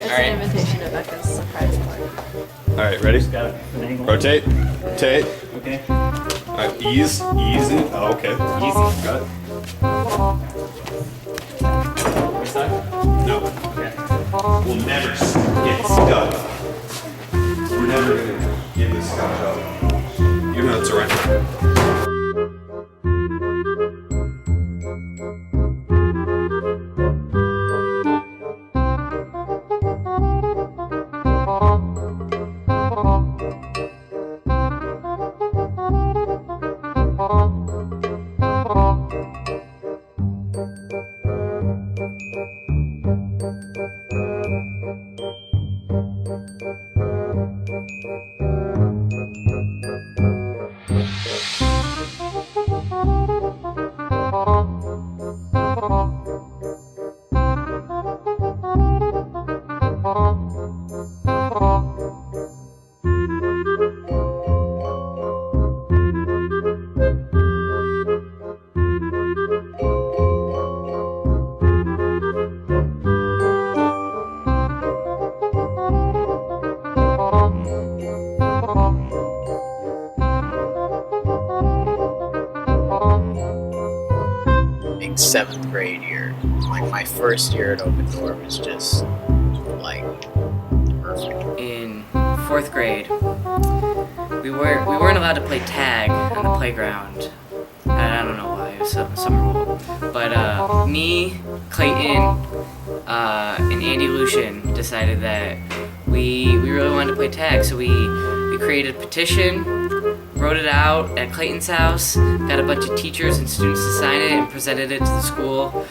It's an invitation to Becca's surprise party. All right, ready? Rotate. Rotate. Okay. All right, ease. Easy. Oh, okay. Easy. Got it. This side? No. Okay. We'll never get stuck. We're never gonna get this stuff up. Even though it's a right. Seventh grade year, like my first year at Open Door was just like perfect. In fourth grade, we weren't allowed to play tag on the playground. I don't know why, it was some rule. But me, Clayton, and Andy Lucian decided that we really wanted to play tag, so we created a petition, wrote it out at Clayton's house, got a bunch of teachers and students to sign it, and presented it to the school.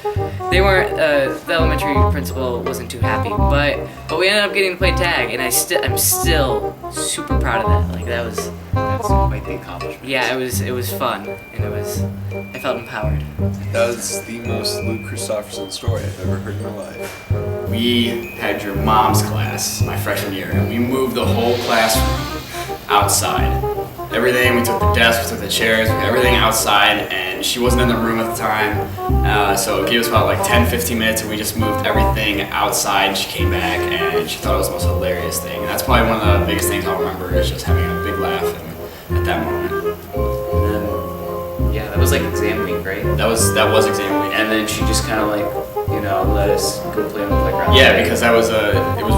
They weren't, the elementary principal wasn't too happy, but we ended up getting to play tag, and I'm still super proud of that. Like that's quite the accomplishment. yeah, it was fun, and I felt empowered. That was the most Luke Christopherson story I've ever heard in my life. We had your mom's class my freshman year, and we moved the whole classroom outside. Everything, we took the desks, we took the chairs, we took everything outside, and she wasn't in the room at the time, so it gave us about like 10-15 minutes, and we just moved everything outside, and she came back, and she thought it was the most hilarious thing, and that's probably one of the biggest things I'll remember, is just having a big laugh at that moment. And then, yeah, that was like exam week, right? That was exam week. And then she just kind of like, you know, let us go play on the playground. Yeah, because it was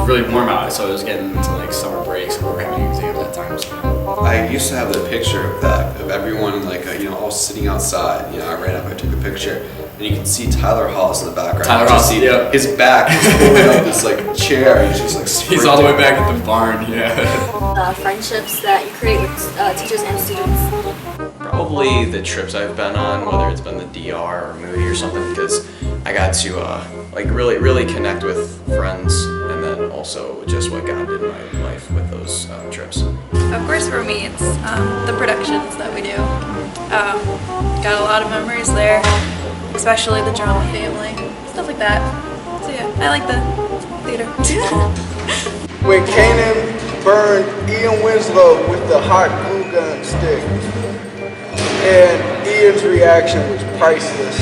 really warm out, so it was getting into like summer breaks, and we were having exams at that time, so. I used to have the picture of that, of everyone like, all sitting outside. I ran up, I took a picture, and you can see Tyler Haas in the background. Tyler Haas, yeah. His back is holding up this like chair. He's just like sprinting. He's all the way back at the barn, yeah. Friendships that you create with teachers and students. Probably the trips I've been on, whether it's been the DR or Moody or something, because I got to like really connect with friends, and then also just what God did in my life with those trips. Of course, for me, it's the productions that we do. Got a lot of memories there, especially the drama family, stuff like that. So yeah, I like the theater. When Kanan burned Ian Winslow with the hot glue gun stick, and Ian's reaction was priceless.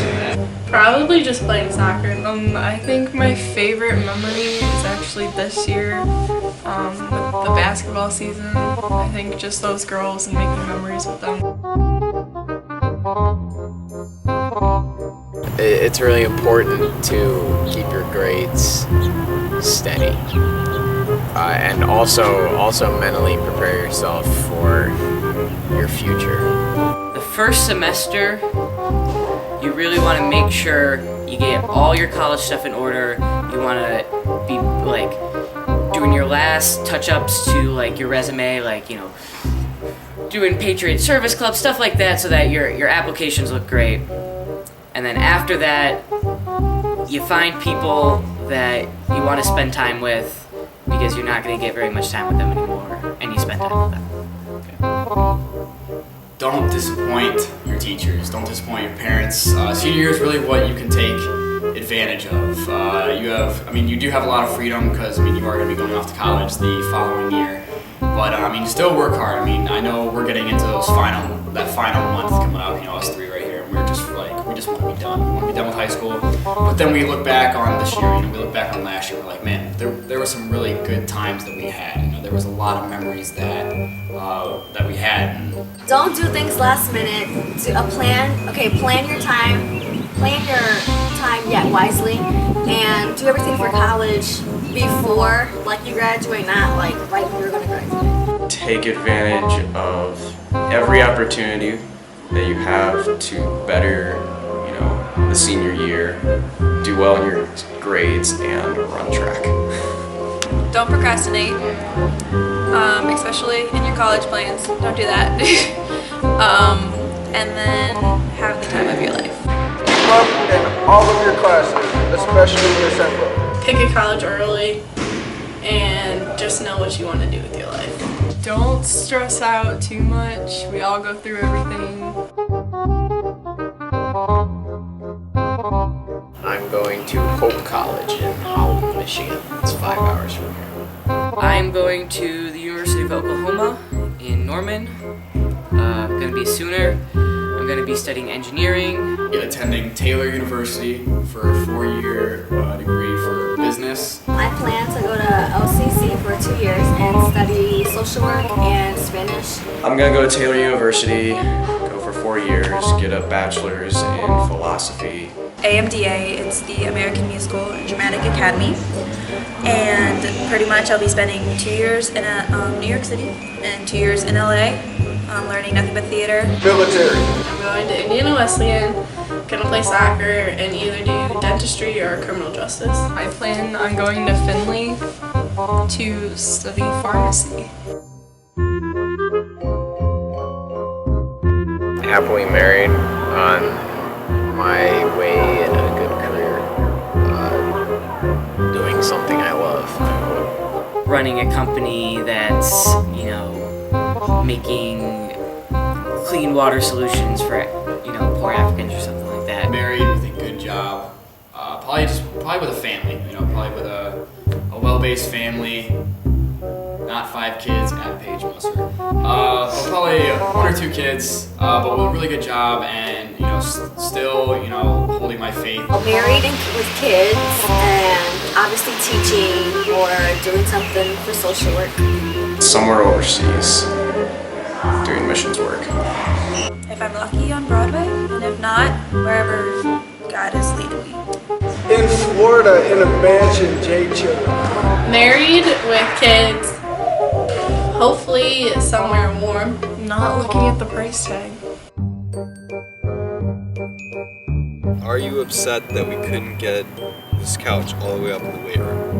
Probably just playing soccer. I think my favorite memory is actually this year with the basketball season. I think just those girls and making memories with them. It's really important to keep your grades steady, and also mentally prepare yourself for your future. The first semester, you really want to make sure you get all your college stuff in order. You want to be like doing your last touch-ups to like your resume, like doing Patriot Service Club, stuff like that, so that your applications look great. And then after that, you find people that you want to spend time with, because you're not going to get very much time with them anymore, and you spend time with them. Don't disappoint your teachers. Don't disappoint your parents. Senior year is really what you can take advantage of. You do have a lot of freedom because you are going to be going off to college the following year. But you still work hard. I know we're getting into that final month coming up. Us three right here, and we're just like we just want to be done. We want to be done with high school. But then we look back on this year, we look back on last year, we're like, man, there were some really good times that we had. There was a lot of memories that that we had. Don't do things last minute. Plan your time. Plan your time yet wisely, and do everything for college before you graduate, not right when you're gonna graduate. Take advantage of every opportunity that you have to better, the senior year, do well in your grades, and run track. Don't procrastinate, especially in your college plans. Don't do that. And then have the time of your life. Keep up in all of your classes, especially Miss Emma. Pick a college early and just know what you want to do with your life. Don't stress out too much. We all go through everything. I'm going to Hope College in Holland, Michigan. It's 5 hours from here. I'm going to the University of Oklahoma in Norman. Gonna be a Sooner. I'm gonna be studying engineering. Attending Taylor University for a 4-year degree for business. I plan to go to LCC for 2 years and study social work and Spanish. I'm gonna go to Taylor University, go for 4 years, get a bachelor's in philosophy. AMDA, it's the American Musical and Dramatic Academy. And pretty much I'll be spending 2 years in New York City and 2 years in LA. Learning nothing but theater. Military. I'm going to Indiana Wesleyan, gonna play soccer and either do dentistry or criminal justice. I plan on going to Findlay to study pharmacy. Happily married, on my way in a good career, doing something I love. Running a company that's, making clean water solutions for, poor Africans or something like that. Married with a good job, probably with a family, probably with a well-based family, not 5 kids at Paige Musser. But probably 1 or 2 kids, but with a really good job and, still, holding my faith. Married and with kids, and obviously teaching or doing something for social work. Somewhere overseas, doing missions work. If I'm lucky, on Broadway, and if not, wherever God is leading me. In Florida, in a mansion, J. Chiller. Married with kids, hopefully somewhere warm. Not looking at the price tag. Are you upset that we couldn't get this couch all the way up in the weight room?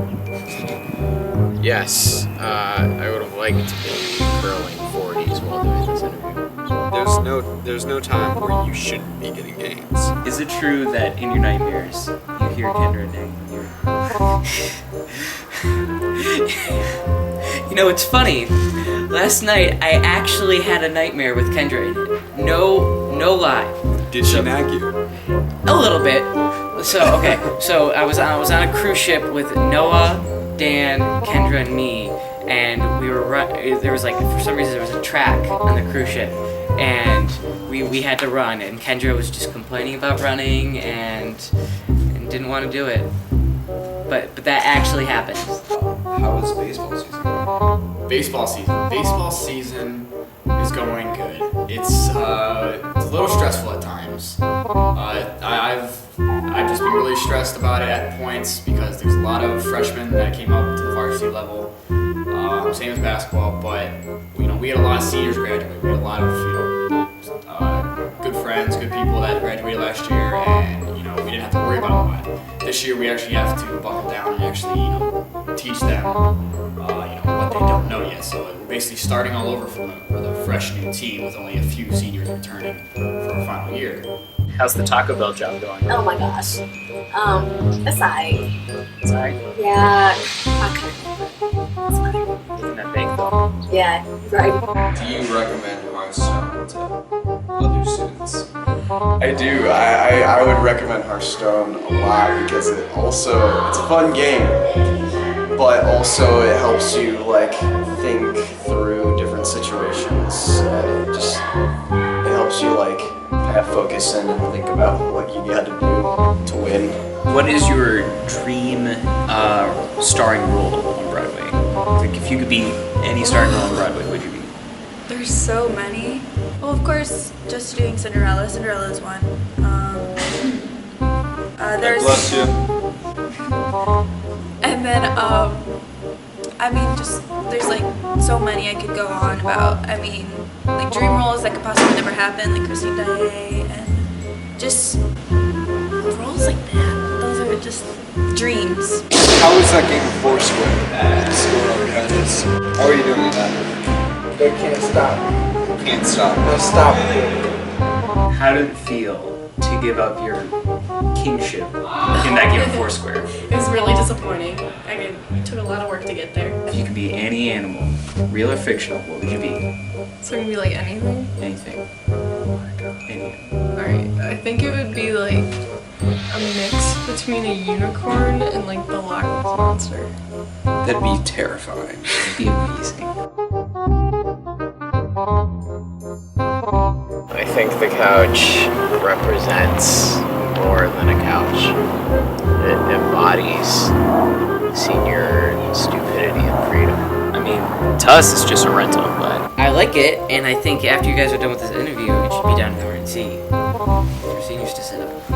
Yes, I would have liked to be curling 40s while doing this interview. There's no time where you shouldn't be getting gains. Is it true that in your nightmares you hear Kendra name? It's funny. Last night I actually had a nightmare with Kendra in it. No lie. Did she nag you? A little bit. So I was on a cruise ship with Noah, Dan, Kendra, and me, and we were there was for some reason there was a track on the cruise ship, and we had to run, and Kendra was just complaining about running and didn't want to do it, but that actually happened. How was baseball season going? Baseball season is going good. It's a little stressful at times. I've just been really stressed about it at points because there's a lot of freshmen that came up to the varsity level. Same as basketball, but we had a lot of seniors graduate. We had a lot of good friends, good people that graduated last year, and we didn't have to worry about all that. This year we actually have to buckle down and actually teach them what they don't know yet. So we're basically starting all over with a fresh new team with only a few seniors returning for our final year. How's the Taco Bell job going? Oh my gosh. Aside. Sorry? Yeah. Okay. It's fine. Isn't that big though? Yeah, right. Do you recommend Hearthstone to other students? I do. I would recommend Hearthstone a lot because it's a fun game, but also it helps you think through different situations. It helps you kind of focus in and think about what you got to do to win. What is your dream starring role on Broadway? Like if you could be any starring role on Broadway, what would you be? There's so many. Well, of course, just doing Cinderella. Cinderella is one. There's. Bless you. And then, I mean, just there's like so many I could go on about. I mean, like dream roles that could possibly never happen, like Christine Day, and just roles like that. Those are just dreams. How was that game of Foursquare at school? Because how are you doing with that? They can't stop. Can't stop. No stop it. How did it feel to give up your kingship in that game of Foursquare? It was really disappointing. I mean, it took a lot of work to get there. If you could be any animal, real or fictional, what would you be? So it can be like anything. Anything. Any animal. Alright, I think it would be like a mix between a unicorn and like the Loch Ness Monster. That'd be terrifying. It'd be amazing. I think the couch represents more than a couch. It embodies senior stupidity and freedom. I mean, to us, it's just a rental, but I like it, and I think after you guys are done with this interview, it should be down in the RNC for seniors to sit up.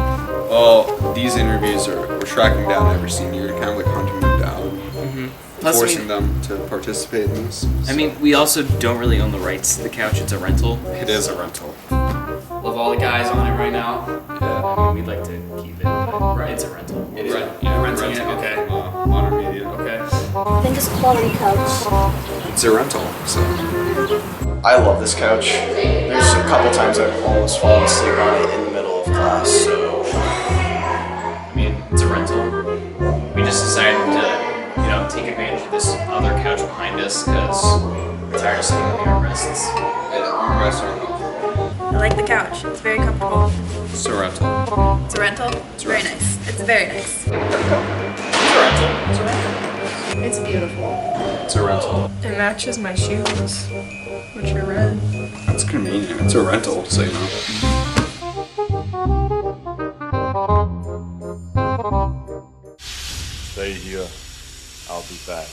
Well, these interviews we're tracking down every senior, kind of like hunting them down, Plus, forcing them to participate in this. I mean, we also don't really own the rights to the couch. It's a rental. It is a rental. Love all the guys on it right now. I mean, we'd like to keep it, but it's a rental. It is. Yeah, renting it. Okay. Modern Media. Okay. I think it's a quality couch. It's a rental, so. I love this couch. There's a couple times I've almost fallen asleep on it in the middle of class, so I mean, it's a rental. We just decided to, take advantage of this other couch behind us because we're tired of sitting on the armrests. I like the couch. It's very comfortable. It's a rental. It's a rental. It's very nice. It's very nice. It's beautiful. It's a rental. It matches my shoes, which are red. That's convenient. It's a rental, so you know. Stay here. I'll be back.